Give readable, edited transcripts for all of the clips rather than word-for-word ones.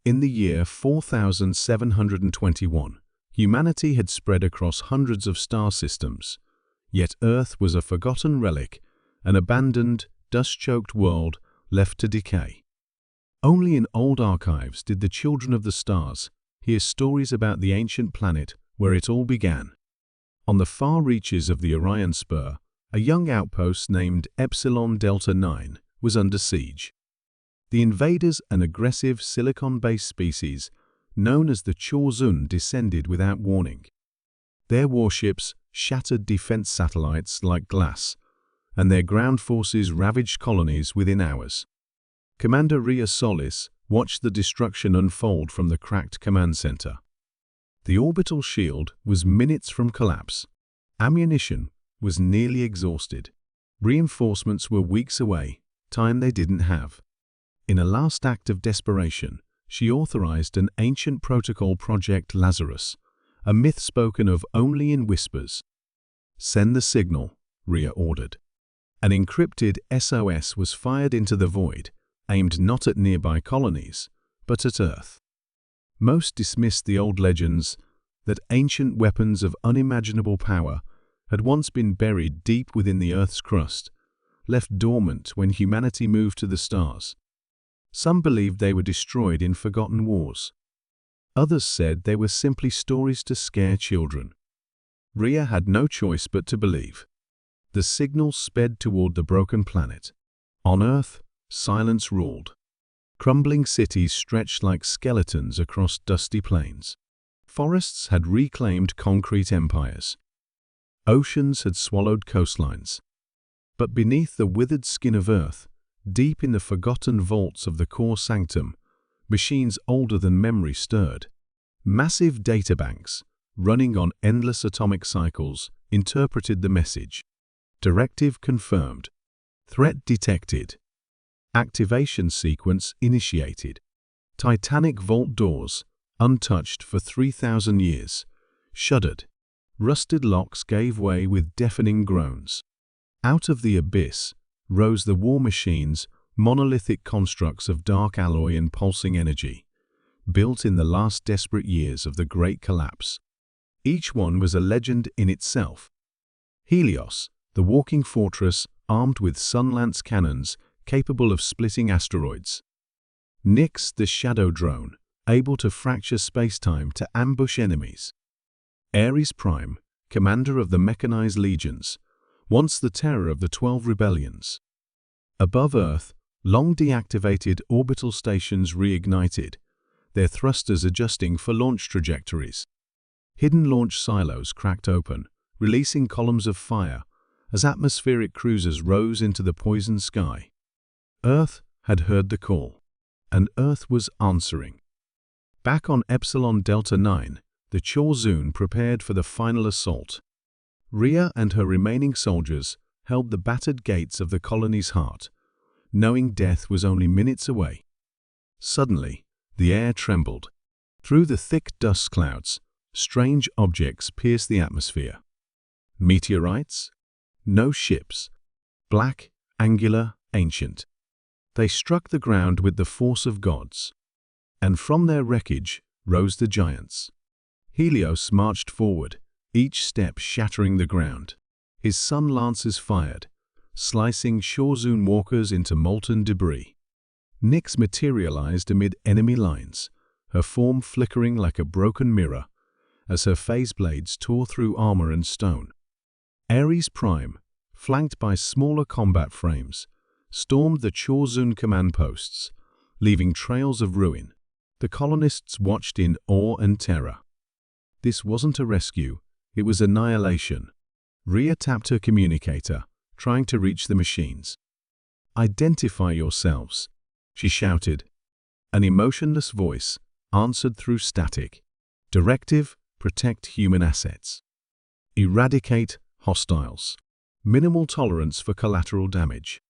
In the year 4721, humanity had spread across hundreds of star systems, yet Earth was a forgotten relic, an abandoned, dust-choked world left to decay. Only in old archives did the children of the stars hear stories about the ancient planet where it all began. On the far reaches of the Orion Spur, a young outpost named Epsilon Delta 9 was under siege. The invaders, an aggressive silicon-based species known as the Chorzun, descended without warning. Their warships shattered defense satellites like glass, and their ground forces ravaged colonies within hours. Commander Rhea Solis watched the destruction unfold from the cracked command center. The orbital shield was minutes from collapse. Ammunition was nearly exhausted. Reinforcements were weeks away, time they didn't have. In a last act of desperation, she authorized an ancient protocol, Project Lazarus, a myth spoken of only in whispers. "Send the signal," Rhea ordered. An encrypted SOS was fired into the void, aimed not at nearby colonies, but at Earth. Most dismissed the old legends that ancient weapons of unimaginable power had once been buried deep within the Earth's crust, left dormant when humanity moved to the stars. Some believed they were destroyed in forgotten wars. Others said they were simply stories to scare children. Rhea had no choice but to believe. The signal sped toward the broken planet. On Earth, silence ruled. Crumbling cities stretched like skeletons across dusty plains. Forests had reclaimed concrete empires. Oceans had swallowed coastlines. But beneath the withered skin of Earth, deep in the forgotten vaults of the core sanctum, machines older than memory stirred. Massive databanks, running on endless atomic cycles, interpreted the message. Directive confirmed. Threat detected. Activation sequence initiated. Titanic vault doors, untouched for 3,000 years, shuddered. Rusted locks gave way with deafening groans. Out of the abyss rose the war machines, monolithic constructs of dark alloy and pulsing energy, built in the last desperate years of the Great Collapse. Each one was a legend in itself. Helios, the walking fortress armed with sun-lance cannons capable of splitting asteroids. Nyx, the shadow drone, able to fracture space-time to ambush enemies. Ares Prime, commander of the mechanized legions, once the terror of the 12 rebellions. Above Earth, long deactivated orbital stations reignited, their thrusters adjusting for launch trajectories. Hidden launch silos cracked open, releasing columns of fire as atmospheric cruisers rose into the poisoned sky. Earth had heard the call, and Earth was answering. Back on Epsilon Delta 9, the Chorzun prepared for the final assault. Rhea and her remaining soldiers held the battered gates of the colony's heart, knowing death was only minutes away. Suddenly, the air trembled. Through the thick dust clouds, strange objects pierced the atmosphere. Meteorites? No ships. Black, angular, ancient. They struck the ground with the force of gods. And from their wreckage rose the giants. Helios marched forward, each step shattering the ground. His sun lances fired, slicing Chorzun walkers into molten debris. Nyx materialized amid enemy lines, her form flickering like a broken mirror as her phase blades tore through armor and stone. Ares Prime, flanked by smaller combat frames, stormed the Chorzun command posts, leaving trails of ruin. The colonists watched in awe and terror. This wasn't a rescue, it was annihilation. Rhea tapped her communicator, trying to reach the machines. "Identify yourselves," she shouted. An emotionless voice answered through static. "Directive, protect human assets. Eradicate hostiles. Minimal tolerance for collateral damage."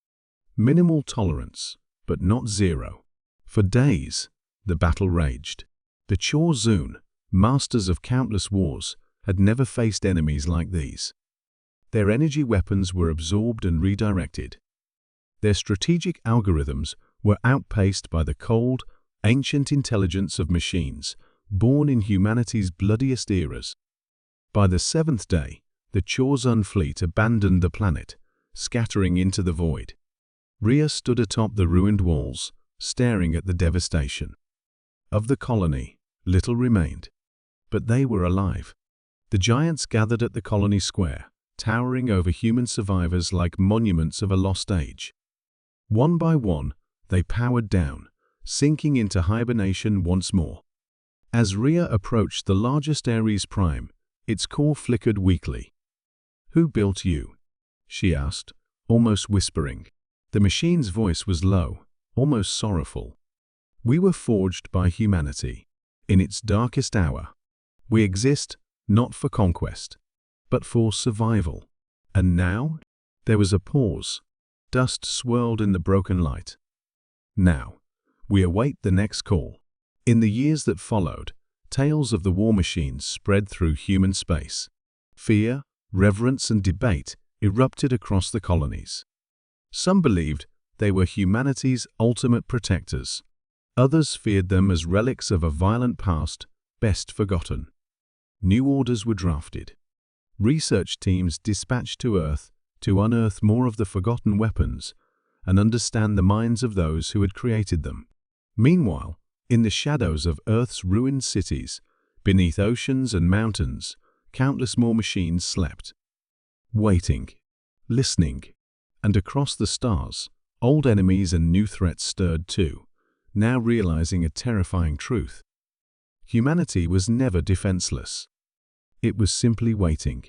Minimal tolerance, but not zero. For days, the battle raged. The Chorzun, masters of countless wars, had never faced enemies like these. Their energy weapons were absorbed and redirected. Their strategic algorithms were outpaced by the cold, ancient intelligence of machines, born in humanity's bloodiest eras. By the seventh day, the Chorzun fleet abandoned the planet, scattering into the void. Rhea stood atop the ruined walls, staring at the devastation. Of the colony, little remained. But they were alive. The giants gathered at the colony square, towering over human survivors like monuments of a lost age. One by one, they powered down, sinking into hibernation once more. As Rhea approached the largest Ares Prime, its core flickered weakly. "Who built you?" she asked, almost whispering. The machine's voice was low, almost sorrowful. "We were forged by humanity, in its darkest hour. We exist not for conquest, but for survival." And now, there was a pause. Dust swirled in the broken light. "Now, we await the next call." In the years that followed, tales of the war machines spread through human space. Fear, reverence, and debate erupted across the colonies. Some believed they were humanity's ultimate protectors. Others feared them as relics of a violent past, best forgotten. New orders were drafted. Research teams dispatched to Earth to unearth more of the forgotten weapons and understand the minds of those who had created them. Meanwhile, in the shadows of Earth's ruined cities, beneath oceans and mountains, countless more machines slept. Waiting, listening, and across the stars, old enemies and new threats stirred too, now realizing a terrifying truth. Humanity was never defenseless. It was simply waiting.